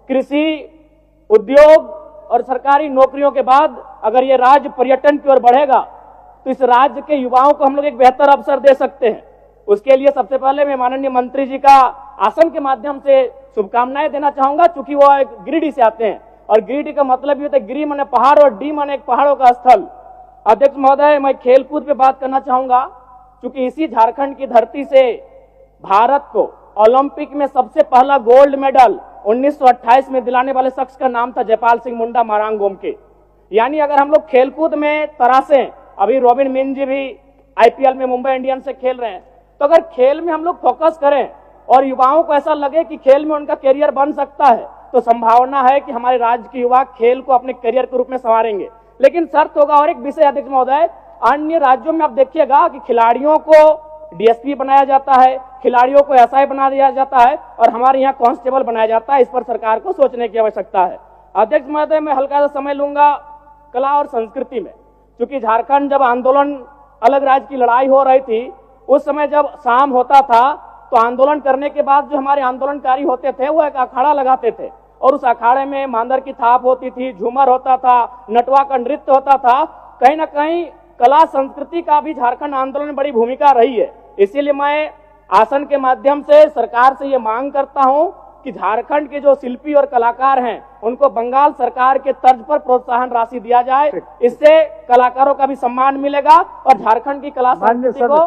कृषि, उद्योग और सरकारी नौकरियों के बाद अगर ये राज्य पर्यटन की ओर बढ़ेगा तो इस राज्य के युवाओं को हम लोग एक बेहतर अवसर दे सकते हैं। उसके लिए सबसे पहले मैं माननीय मंत्री जी का आसन के माध्यम से शुभकामनाएं देना चाहूंगा, चूंकि वो एक गिरिडीह से आते हैं और गिरिडीह का मतलब ये होता है गिरी माने पहाड़ और डी माने एक पहाड़ों का स्थल। अध्यक्ष महोदय, मैं खेलकूद पे बात करना चाहूंगा, क्योंकि इसी झारखंड की धरती से भारत को ओलंपिक में सबसे पहला गोल्ड मेडल 1928 में दिलाने वाले शख्स का नाम था जयपाल सिंह मुंडा मारांग गोमके। यानी अगर हम लोग खेलकूद में तरासें, अभी रॉबिन मिन जी भी आईपीएल में मुंबई इंडियंस से खेल रहे हैं, तो अगर खेल में हम लोग फोकस करें और युवाओं को ऐसा लगे कि खेल में उनका करियर बन सकता है, तो संभावना है कि हमारे राज्य के युवा खेल को अपने करियर के रूप में संवारेंगे। लेकिन शर्त होगा और एक विषय अध्यक्ष महोदय, अन्य राज्यों में आप देखिएगा कि खिलाड़ियों को डीएसपी बनाया जाता है, खिलाड़ियों को एसआई बना दिया जाता है और हमारे यहाँ कांस्टेबल बनाया जाता है। इस पर सरकार को सोचने की आवश्यकता है। अध्यक्ष महोदय, मैं हल्का सा समय लूंगा कला और संस्कृति में, क्योंकि झारखंड जब आंदोलन, अलग राज्य की लड़ाई हो रही थी, उस समय जब शाम होता था तो आंदोलन करने के बाद जो हमारे आंदोलनकारी होते थे वो एक अखाड़ा लगाते थे और उस अखाड़े में मांदर की थाप होती थी, झूमर होता था, नटवा का नृत्य होता था। कहीं ना कहीं कला संस्कृति का भी झारखंड आंदोलन में बड़ी भूमिका रही है। इसीलिए मैं आसन के माध्यम से सरकार से ये मांग करता हूं कि झारखंड के जो शिल्पी और कलाकार हैं उनको बंगाल सरकार के तर्ज पर प्रोत्साहन राशि दिया जाए। इससे कलाकारों का भी सम्मान मिलेगा और झारखंड की कला संस्कृति को